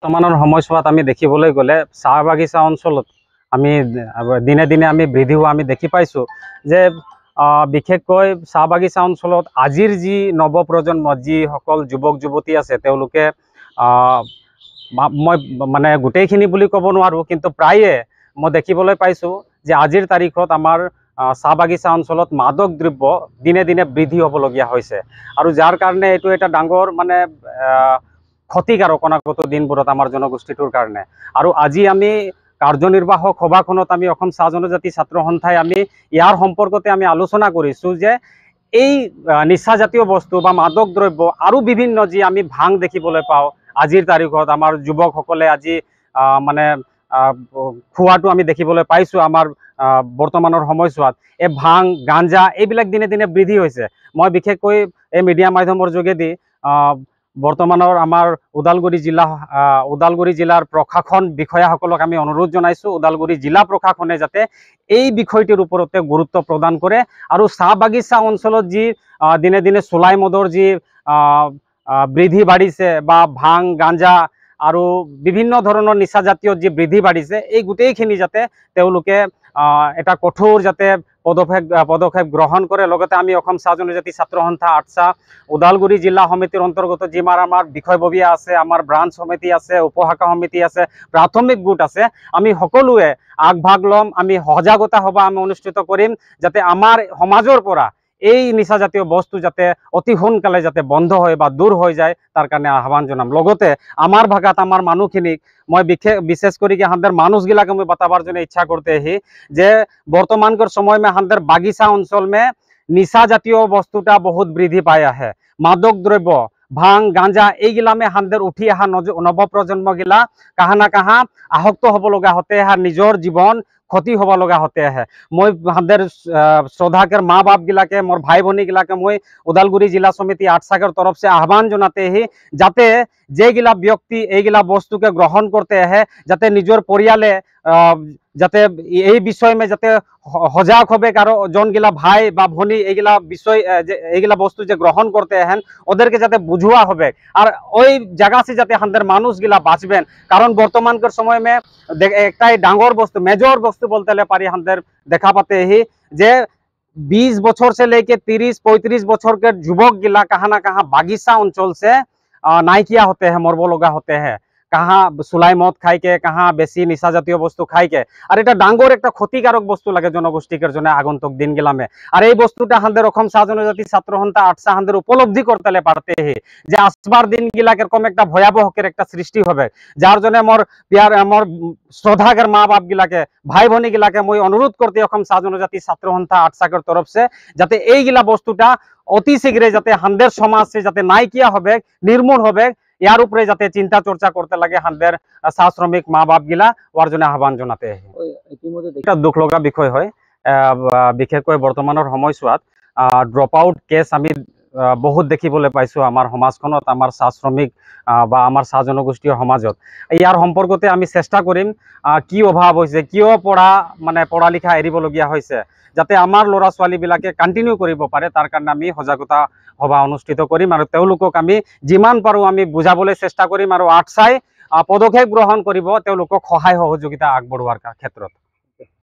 বৰ্তমানৰ সময়ছোৱাত আমি দেখিবলৈ গ'লে চাহ বাগিচা অঞ্চলত আমি দিনে দিনে আমি বৃদ্ধি হোৱা আমি দেখি পাইছোঁ যে বিশেষকৈ চাহ বাগিচা অঞ্চলত আজিৰ যি নৱপ্ৰজন্ম যিসকল যুৱক যুৱতী আছে তেওঁলোকে মই মানে গোটেইখিনি বুলি ক'ব নোৱাৰোঁ, কিন্তু প্ৰায়ে মই দেখিবলৈ পাইছোঁ যে আজিৰ তাৰিখত আমাৰ চাহ বাগিচা অঞ্চলত মাদক দ্ৰব্য দিনে দিনে বৃদ্ধি হ'বলগীয়া হৈছে আৰু যাৰ কাৰণে এইটো এটা ডাঙৰ মানে ক্ষতিকাৰক অনাগত দিনবোৰত আমাৰ জনগোষ্ঠীটোৰ কাৰণে। আৰু আজি আমি কাৰ্যনিৰ্বাহক সভাখনত আমি অসম চাহ জনজাতি ছাত্ৰ সন্থাই আমি ইয়াৰ সম্পৰ্কতে আমি আলোচনা কৰিছোঁ যে এই নিচাজাতীয় বস্তু বা মাদক দ্ৰব্য আৰু বিভিন্ন যি আমি ভাং দেখিবলৈ পাওঁ আজিৰ তাৰিখত আমাৰ যুৱকসকলে আজি মানে খোৱাটো আমি দেখিবলৈ পাইছোঁ আমাৰ বৰ্তমানৰ সময়ছোৱাত। এই ভাং গাঞ্জা এইবিলাক দিনে দিনে বৃদ্ধি হৈছে। মই বিশেষকৈ এই মিডিয়া মাধ্যমৰ যোগেদি বৰ্তমানৰ আমাৰ ওদালগুৰি জিলাৰ প্ৰশাসন বিষয়াসকলক আমি অনুৰোধ জনাইছোঁ ওদালগুৰি জিলা প্ৰশাসনে যাতে এই বিষয়টিৰ ওপৰতে গুৰুত্ব প্ৰদান কৰে আৰু চাহ বাগিচা অঞ্চলত যি দিনে দিনে চোলাই মদৰ যি বৃদ্ধি বাঢ়িছে বা ভাং গাঞ্জা আৰু বিভিন্ন ধৰণৰ নিচাজাতীয় যি বৃদ্ধি বাঢ়িছে এই গোটেইখিনি যাতে তেওঁলোকে এটা কঠোৰ যাতে পদক্ষেপ গ্ৰহণ কৰে। লগতে আমি অসম চাহ জনজাতি ছাত্ৰ সন্থা আটছা ওদালগুৰি জিলা সমিতিৰ অন্তৰ্গত যিমান আমাৰ বিষয়ববীয়া আছে, আমাৰ ব্ৰাঞ্চ সমিতি আছে, উপশাখা সমিতি আছে, প্ৰাথমিক গোট আছে, আমি সকলোৱে আগভাগ ল'ম। আমি সজাগতা সভা আমি অনুষ্ঠিত কৰিম যাতে আমাৰ সমাজৰ পৰা এই নিচাজাতীয় বস্তু যাতে অতি সোনকালে যাতে বন্ধ হয় বা দূৰ হৈ যায় তাৰ কাৰণে আহ্বান জনাম। লগতে আমাৰ ভাগাত আমাৰ মানুহখিনিক মই বিশেষ করে হামদের মানুষগুলা मैं बताबार जो इच्छा करते ही जे वर्तमान कर समय में हमारे बागिचा अंचल में निशा जातीय बस्तुटा बहुत वृद्धि पाया है। मादक द्रव्य भांग गांजा এইগিলা में हमारे उठी अहा नवप्रजन्म गिला कहाँ ना कहाँ आहक्त हब लगा होते हैं, निजर जीवन क्षति हब लगा होते हैं। मैं हमारे श्रद्धाकर माँ बाप गिलाके मोर भाई भनी गिलाके मैं ओदालगुरी जिला समिति आटसाकर तरफ से आह्वान जनाते ही जाते जेगिला व्यक्ति এইগিলা বস্তুকে গ্রহণ করতে আহে যাতে নিজের পরিয়ালে যাতে এই বিষয় में যাতে সজাগ হবে কারো জনগিলা ভাই বা ভনী এইগিলা বিষয় এইগিলা বস্তু যে গ্রহণ করতে আহেন ওদেরকে যাতে বুঝুয়া হবে আর ওই জায়গা से যাতে আমাদের মানুষগুলা বাঁচবেন। কারণ বর্তমানকার সময় में একটাই ডাঙর বস্তু মেজর বস্তু বলতে পারি আমাদের দেখা पाते ही যে 20 বছর से लेके 30-35 বছর के युवक गिला कहाँ ना कहाँ बागिचा अंचल से नाइकिया होते हैं, मरब लगा होते हैं, कहाँ सुलाई मद खाई के कहाँ बेसि निशा जातीय बस्तु खाई के और এটা ডাঙর একটা ক্ষতিকারক বস্তু লাগে জনগোষ্ঠীর জন্য আগন্তুক দিনগুলামে। আর এই বস্তুটা আমাদের অসম চাহ জনজাতি ছাত্র সন্থা আটসা আমাদের উপলব্ধি করতে পারতে যে আসবার দিনগুলা এরকম একটা ভয়াবহের একটা সৃষ্টি হবে। যার জন্য মোর শ্রদ্ধাকের মা বাপ গিলাকে ভাই ভনী গিলাকে মই অনুরোধ করতে অসম চাহ জনজাতি ছাত্র সন্থা আটসাকের তরফ से যাতে এইগুলা বস্তুটা অতি শীঘ্রে যাতে আমাদের সমাজ से যাতে নাইকিয়া হবে নির্মূল হবে यार उपरे जाते चिंता चर्चा करते लगे हमारे चाह श्रमिक माँ बाप गिला और जो आह्वान जनाते दुख लगা বিষয় হয়। বিশেষকৈ বৰ্তমানৰ সময়ছোৱাত ড্ৰপ আউট কেছ আমি বহুত দেখিবলৈ পাইছোঁ আমাৰ সমাজখনত, আমাৰ চাহ শ্ৰমিক বা আমাৰ চাহ জনগোষ্ঠীয় সমাজত। ইয়াৰ সম্পৰ্কতে আমি চেষ্টা কৰিম কি অভাৱ হৈছে, কিয় পঢ়া লিখা এৰিবলগীয়া হৈছে, যাতে আমাৰ ল'ৰা ছোৱালীবিলাকে কণ্টিনিউ কৰিব পাৰে তাৰ কাৰণে আমি সজাগতা সভা অনুষ্ঠিত কৰিম আৰু তেওঁলোকক আমি যিমান পাৰোঁ আমি বুজাবলৈ চেষ্টা কৰিম আৰু আটছাই পদক্ষেপ গ্ৰহণ কৰিব তেওঁলোকক সহায় সহযোগিতা আগবঢ়োৱাৰ ক্ষেত্ৰত।